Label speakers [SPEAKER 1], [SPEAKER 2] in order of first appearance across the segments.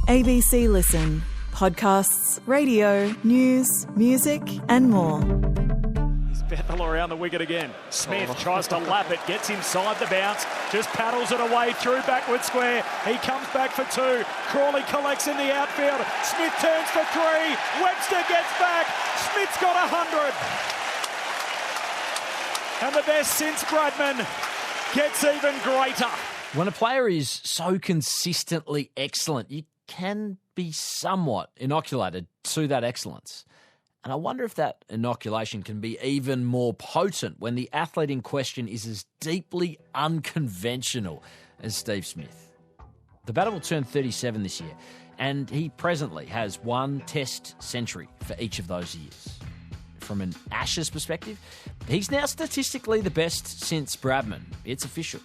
[SPEAKER 1] ABC Listen. Podcasts, radio, news, music and more.
[SPEAKER 2] Bethel around the wicket again. Smith tries to lap it, gets inside the bounce, just paddles it away through backward square. He comes back for two. Crawley collects in the outfield. Smith turns for three. Webster gets back. Smith's got 100. And the best since Bradman gets even greater.
[SPEAKER 3] When a player is so consistently excellent, you can be somewhat inoculated to that excellence. And I wonder if that inoculation can be even more potent when the athlete in question is as deeply unconventional as Steve Smith. The batter will turn 37 this year, and he presently has one Test century for each of those years. From an Ashes perspective, he's now statistically the best since Bradman. It's official.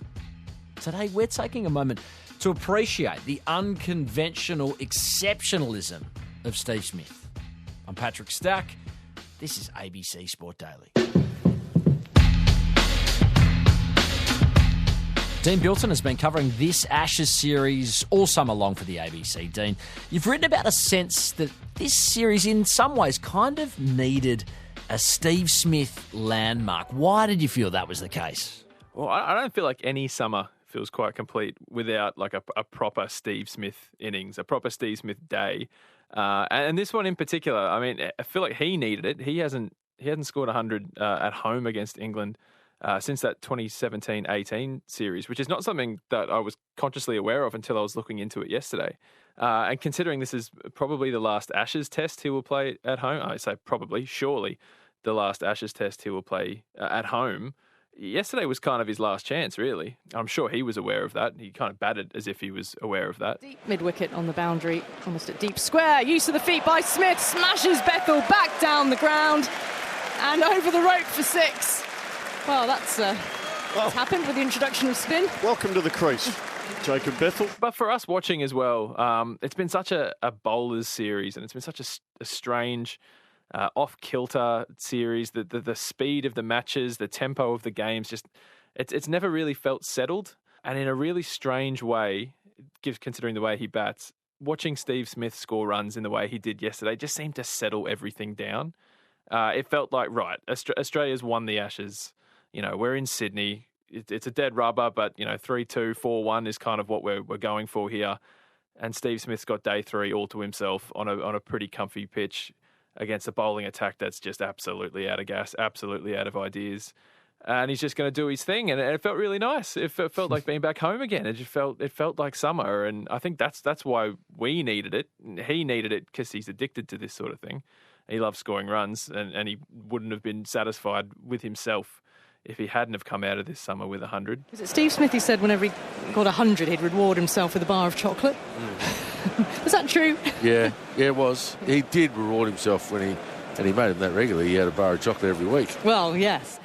[SPEAKER 3] Today, we're taking a moment to appreciate the unconventional exceptionalism of Steve Smith. I'm Patrick Stack. This is ABC Sport Daily. Dean Bilton has been covering this Ashes series all summer long for the ABC. Dean, you've written about a sense that this series in some ways kind of needed a Steve Smith landmark. Why did you feel that was the case?
[SPEAKER 4] Well, I don't feel like any summer feels quite complete without like a proper Steve Smith innings, a proper Steve Smith day. And this one in particular, I mean, I feel like he needed it. He hasn't scored 100 at home against England since that 2017-18 series, which is not something that I was consciously aware of until I was looking into it yesterday. And considering this is probably the last Ashes test he will play at home, I say probably, surely the last Ashes test he will play at home. Yesterday was kind of his last chance, really. I'm sure he was aware of that. He kind of batted as if he was aware of that.
[SPEAKER 5] Deep mid-wicket on the boundary, almost at deep square. Use of the feet by Smith, smashes Bethel back down the ground and over the rope for six. Well, that's what's happened with the introduction of spin.
[SPEAKER 6] Welcome to the crease, Jacob Bethel.
[SPEAKER 4] But for us watching as well, it's been such a bowlers series, and it's been such a strange off-kilter series. The speed of the matches, the tempo of the games, just it's never really felt settled. And in a really strange way, considering the way he bats, watching Steve Smith score runs in the way he did yesterday just seemed to settle everything down. It felt like, right, Australia's won the Ashes. You know, we're in Sydney. It's a dead rubber, but, 3-2, 4-1 is kind of what we're going for here. And Steve Smith's got day three all to himself on a pretty comfy pitch against a bowling attack that's just absolutely out of gas, absolutely out of ideas. And he's just going to do his thing. And it felt really nice. It felt like being back home again. It felt like summer. And I think that's why we needed it. He needed it because he's addicted to this sort of thing. He loves scoring runs, and he wouldn't have been satisfied with himself if he hadn't have come out of this summer with 100.
[SPEAKER 5] Was it Steve Smith who said whenever he got 100, he'd reward himself with a bar of chocolate? Was that true?
[SPEAKER 7] Yeah, it was. He did reward himself and he made him that regularly. He had a bar of chocolate every week.
[SPEAKER 5] Well, yes.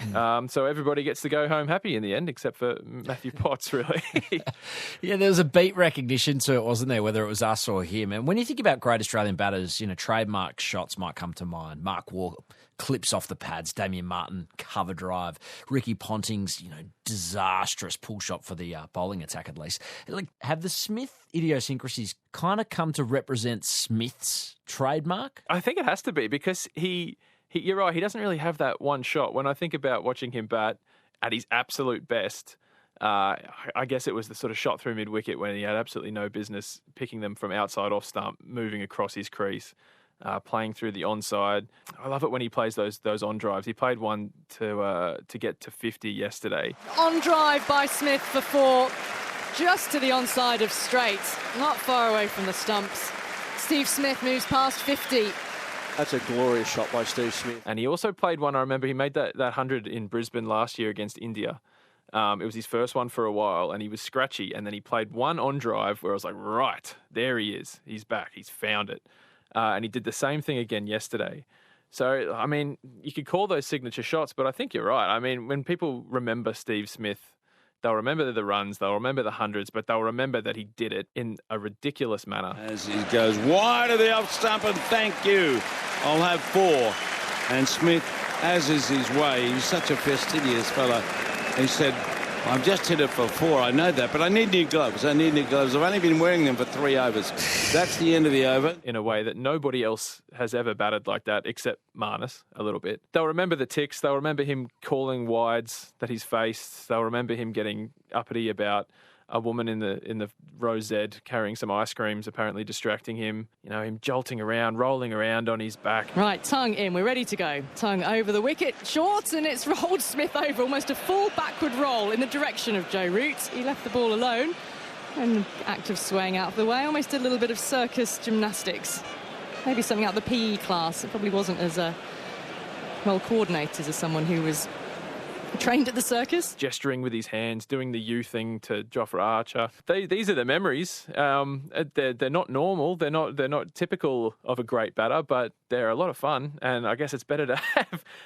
[SPEAKER 4] So everybody gets to go home happy in the end, except for Matthew Potts, really.
[SPEAKER 3] Yeah, there was a beat recognition to it, wasn't there, whether it was us or him. And when you think about great Australian batters, trademark shots might come to mind. Mark Walker, clips off the pads. Damien Martin, cover drive. Ricky Ponting's, disastrous pull shot for the bowling attack, at least. Have the Smith idiosyncrasies kind of come to represent Smith's trademark?
[SPEAKER 4] I think it has to be, because you're right, he doesn't really have that one shot. When I think about watching him bat at his absolute best, I guess it was the sort of shot through mid-wicket when he had absolutely no business picking them from outside off stump, moving across his crease, playing through the onside. I love it when he plays those on drives. He played one to get to 50 yesterday.
[SPEAKER 5] On drive by Smith for four, just to the onside of straight, not far away from the stumps. Steve Smith moves past 50.
[SPEAKER 6] That's a glorious shot by Steve Smith.
[SPEAKER 4] And he also played one, I remember he made that 100 in Brisbane last year against India. It was his first one for a while, and he was scratchy. And then he played one on drive where I was like, right, there he is. He's back. He's found it. And he did the same thing again yesterday. So, I mean, you could call those signature shots, but I think you're right. I mean, when people remember Steve Smith, they'll remember the runs, they'll remember the hundreds, but they'll remember that he did it in a ridiculous manner.
[SPEAKER 8] As he goes wide of the off stump, and thank you, I'll have four. And Smith, as is his way, he's such a fastidious fella. He said, I've just hit it for 4, I know that, but I need new gloves. I've only been wearing them for 3 overs. That's the end of the over.
[SPEAKER 4] In a way that nobody else has ever batted like that, except Marnus, a little bit. They'll remember the ticks. They'll remember him calling wides that he's faced. They'll remember him getting uppity about a woman in the row Z carrying some ice creams, apparently distracting him. You know, him jolting around, rolling around on his back.
[SPEAKER 5] Right, tongue in. We're ready to go. Tongue over the wicket, short, and it's rolled Smith over, almost a full backward roll in the direction of Joe Root. He left the ball alone, and active swaying out of the way, almost a little bit of circus gymnastics. Maybe something out of the PE class. It probably wasn't as well coordinated as someone who was trained at the circus.
[SPEAKER 4] Gesturing with his hands, doing the U thing to Jofra Archer. These are the memories. They're not normal. They're not typical of a great batter, but they're a lot of fun. And I guess it's better to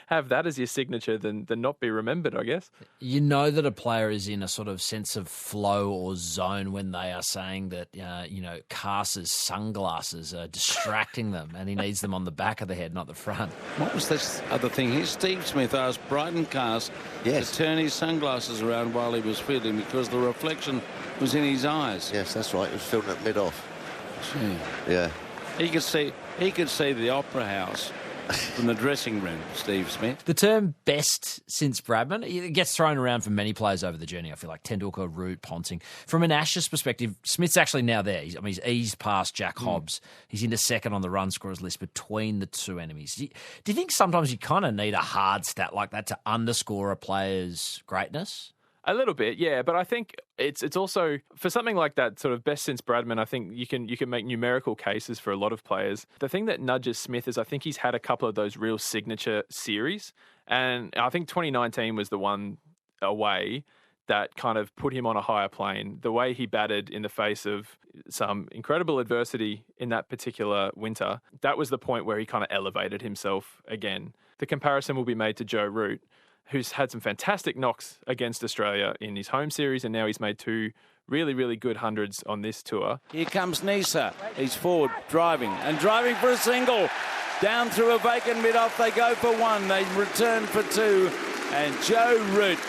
[SPEAKER 4] have that as your signature than not be remembered, I guess.
[SPEAKER 3] You know that a player is in a sort of sense of flow or zone when they are saying that, Carse's sunglasses are distracting them and he needs them on the back of the head, not the front.
[SPEAKER 8] What was this other thing here? Steve Smith asked Bryden Carse to turn his sunglasses around while he was fielding because the reflection was in his eyes.
[SPEAKER 9] Yes, that's right. He was fielding at mid-off.
[SPEAKER 8] Gee.
[SPEAKER 9] Yeah.
[SPEAKER 8] He could see the Opera House from the dressing room, Steve Smith.
[SPEAKER 3] The term best since Bradman, it gets thrown around for many players over the journey. I feel like Tendulkar, Root, Ponting. From an Ashes perspective, Smith's actually now there. He's eased past Jack Hobbs. He's into second on the run scorers list between the two enemies. Do you think sometimes you kind of need a hard stat like that to underscore a player's greatness?
[SPEAKER 4] A little bit, yeah, but I think it's also for something like that, sort of best since Bradman. I think you can make numerical cases for a lot of players. The thing that nudges Smith is I think he's had a couple of those real signature series, and I think 2019 was the one away that kind of put him on a higher plane. The way he batted in the face of some incredible adversity in that particular winter, that was the point where he kind of elevated himself again. The comparison will be made to Joe Root, who's had some fantastic knocks against Australia in his home series, and now he's made 2 really, really good hundreds on this tour.
[SPEAKER 8] Here comes Nisa. He's forward, driving for a single. Down through a vacant mid-off, they go for 1. They return for 2. And Joe Root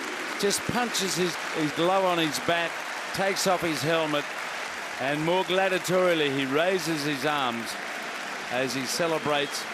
[SPEAKER 8] just punches his glove on his bat, takes off his helmet, and more gladiatorially he raises his arms as he celebrates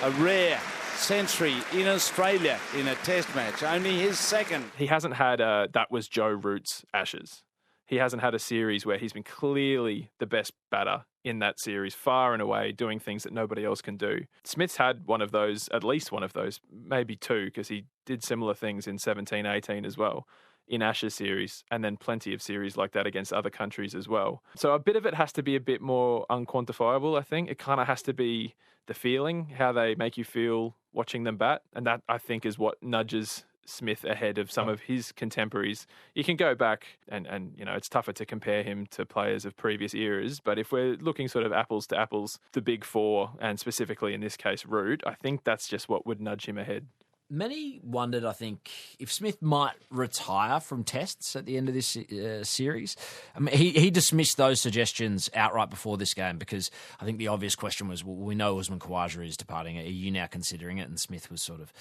[SPEAKER 8] a rare century in Australia in a test match, only his second.
[SPEAKER 4] He hasn't had that was Joe Root's Ashes. He hasn't had a series where he's been clearly the best batter in that series, far and away, doing things that nobody else can do. Smith's had one of those, at least one of those, maybe 2, because he did similar things in 17-18 as well, in Ashes series, and then plenty of series like that against other countries as well. So a bit of it has to be a bit more unquantifiable, I think. It kind of has to be the feeling, how they make you feel watching them bat. And that, I think, is what nudges Smith ahead of some of his contemporaries. You can go back and it's tougher to compare him to players of previous eras, but if we're looking sort of apples to apples, the big 4, and specifically in this case Root, I think that's just what would nudge him ahead.
[SPEAKER 3] Many wondered, I think, if Smith might retire from tests at the end of this series. I mean, he dismissed those suggestions outright before this game because I think the obvious question was, well, we know Usman Khawaja is departing. Are you now considering it? And Smith was sort of,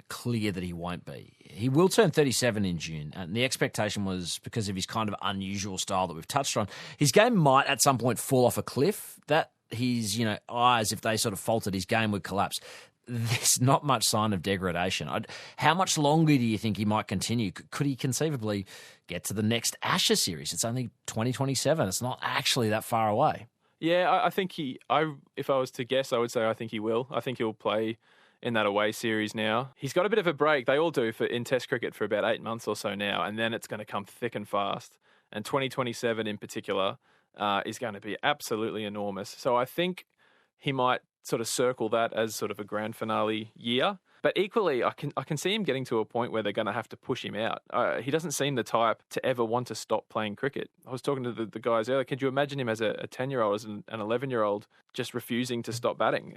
[SPEAKER 3] clear that he won't be. He will turn 37 in June, and the expectation was because of his kind of unusual style that we've touched on, his game might at some point fall off a cliff. That his, eyes, if they sort of faltered, his game would collapse. There's not much sign of degradation. How much longer do you think he might continue? Could he conceivably get to the next Ashes series? It's only 2027. It's not actually that far away.
[SPEAKER 4] Yeah, I think if I was to guess, I would say I think he will. I think he'll play in that away series now. He's got a bit of a break. They all do in Test cricket for about 8 months or so now, and then it's going to come thick and fast. And 2027 in particular is going to be absolutely enormous. So I think he might sort of circle that as sort of a grand finale year. But equally, I can see him getting to a point where they're going to have to push him out. He doesn't seem the type to ever want to stop playing cricket. I was talking to the guys earlier. Could you imagine him as a 10-year-old, as an 11-year-old, just refusing to stop batting?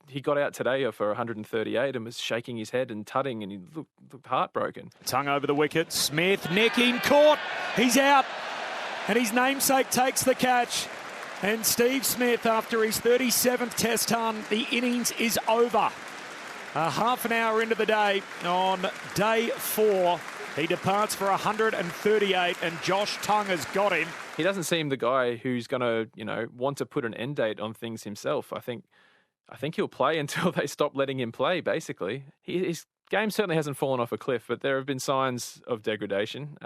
[SPEAKER 4] He got out today for 138 and was shaking his head and tutting, and he looked heartbroken.
[SPEAKER 2] Tongue over the wicket. Smith, necking, caught. He's out. And his namesake takes the catch. And Steve Smith, after his 37th Test ton, the innings is over. Half an hour into the day on day 4 He departs for 138, and Josh Tongue has got him.
[SPEAKER 4] He doesn't seem the guy who's going to, want to put an end date on things himself. I think he'll play until they stop letting him play, basically. His game certainly hasn't fallen off a cliff, but there have been signs of degradation.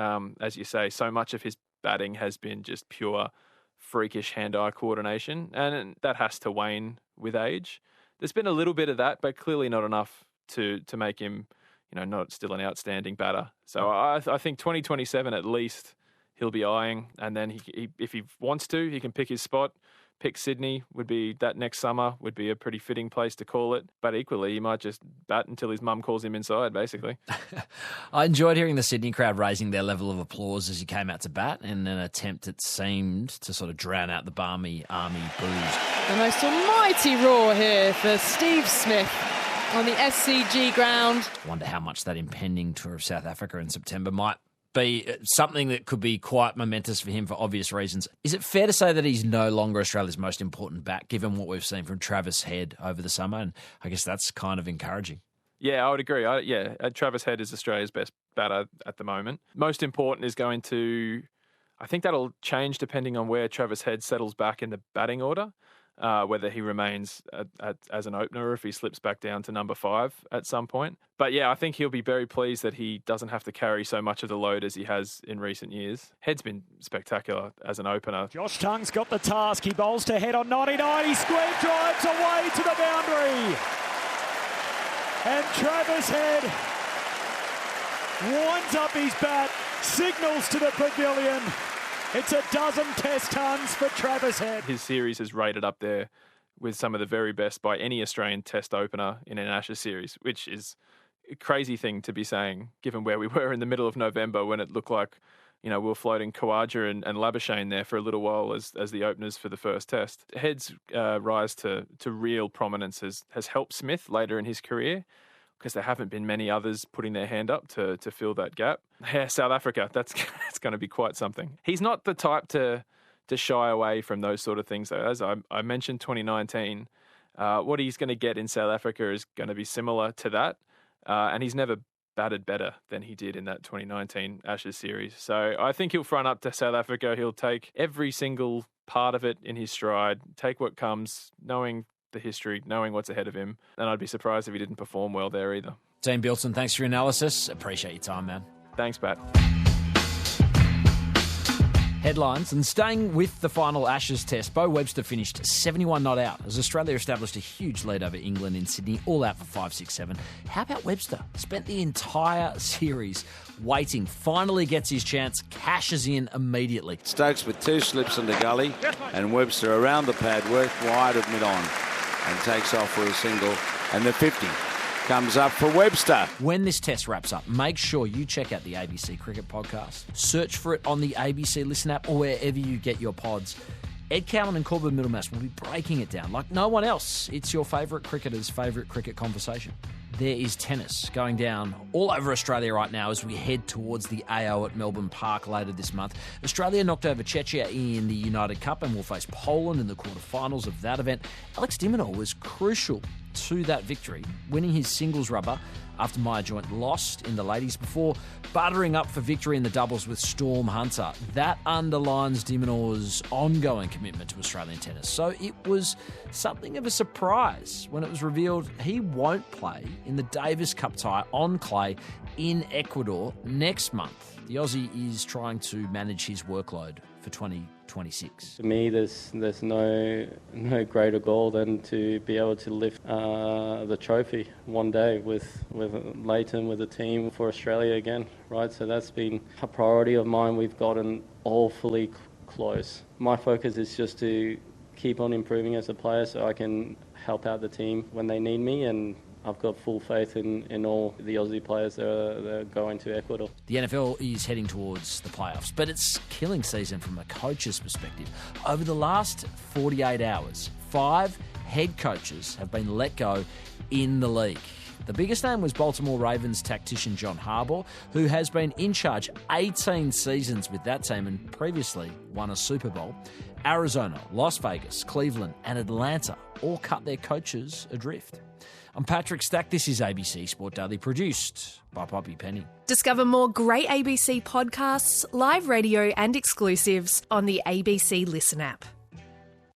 [SPEAKER 4] As you say, so much of his batting has been just pure freakish hand-eye coordination, and that has to wane with age. There's been a little bit of that, but clearly not enough to make him, not still an outstanding batter. So I think 2027 at least he'll be eyeing, and then he if he wants to, he can pick his spot. Pick Sydney that next summer would be a pretty fitting place to call it. But equally, he might just bat until his mum calls him inside, basically.
[SPEAKER 3] I enjoyed hearing the Sydney crowd raising their level of applause as he came out to bat in an attempt, it seemed, to sort of drown out the Barmy Army boos.
[SPEAKER 5] The most almighty roar here for Steve Smith on the SCG ground.
[SPEAKER 3] I wonder how much that impending tour of South Africa in September might be something that could be quite momentous for him for obvious reasons. Is it fair to say that he's no longer Australia's most important bat, given what we've seen from Travis Head over the summer? And I guess that's kind of encouraging.
[SPEAKER 4] Yeah, I would agree. Travis Head is Australia's best batter at the moment. Most important is going to... I think that'll change depending on where Travis Head settles back in the batting order. Whether he remains as an opener or if he slips back down to number 5 at some point. But yeah, I think he'll be very pleased that he doesn't have to carry so much of the load as he has in recent years. Head's been spectacular as an opener.
[SPEAKER 2] Josh Tongue's got the task. He bowls to Head on 99. He square drives away to the boundary. And Travis Head winds up his bat, signals to the pavilion. It's a dozen test tons for Travis Head.
[SPEAKER 4] His series is rated up there with some of the very best by any Australian test opener in an Ashes series, which is a crazy thing to be saying, given where we were in the middle of November when it looked like, we were floating Khawaja and Labuschagne there for a little while as the openers for the first test. Head's rise to real prominence has helped Smith later in his career, because there haven't been many others putting their hand up to fill that gap. Yeah, South Africa, that's going to be quite something. He's not the type to shy away from those sort of things, though. As I mentioned 2019, what he's going to get in South Africa is going to be similar to that, and he's never batted better than he did in that 2019 Ashes series. So I think he'll front up to South Africa. He'll take every single part of it in his stride, take what comes, knowing the history, knowing what's ahead of him, and I'd be surprised if he didn't perform well there either.
[SPEAKER 3] Dean Bilton, thanks for your analysis. Appreciate your time, man.
[SPEAKER 4] Thanks, Pat.
[SPEAKER 3] Headlines, and staying with the final Ashes test, Bo Webster finished 71 not out as Australia established a huge lead over England in Sydney, all out for 5-6-7. How about Webster? Spent the entire series waiting, finally gets his chance, cashes in immediately.
[SPEAKER 8] Stokes with 2 slips in the gully, and Webster around the pad, worked wide of mid-on, and takes off for a single, and the 50 comes up for Webster.
[SPEAKER 3] When this test wraps up, make sure you check out the ABC Cricket Podcast. Search for it on the ABC Listen app or wherever you get your pods. Ed Cowan and Corbin Middlemass will be breaking it down like no one else. It's your favourite cricketer's favourite cricket conversation. There is tennis going down all over Australia right now as we head towards the AO at Melbourne Park later this month. Australia knocked over Czechia in the United Cup and will face Poland in the quarterfinals of that event. Alex de Minaur was crucial to that victory, winning his singles rubber after Maya Joint lost in the ladies before buttering up for victory in the doubles with Storm Hunter. That underlines de Minaur's ongoing commitment to Australian tennis. So it was something of a surprise when it was revealed he won't play in the Davis Cup tie on clay in Ecuador next month. The Aussie is trying to manage his workload for 2026.
[SPEAKER 10] To me, there's no greater goal than to be able to lift the trophy one day with Leighton, with the team for Australia again, right? So that's been a priority of mine. We've gotten awfully close. My focus is just to keep on improving as a player so I can help out the team when they need me, and I've got full faith in all the Aussie players that are going to Ecuador.
[SPEAKER 3] The NFL is heading towards the playoffs, but it's killing season from a coach's perspective. Over the last 48 hours, 5 head coaches have been let go in the league. The biggest name was Baltimore Ravens tactician John Harbaugh, who has been in charge 18 seasons with that team and previously won a Super Bowl. Arizona, Las Vegas, Cleveland and Atlanta all cut their coaches adrift. I'm Patrick Stack. This is ABC Sport Daily, produced by Poppy Penny.
[SPEAKER 11] Discover more great ABC podcasts, live radio and exclusives on the ABC Listen app.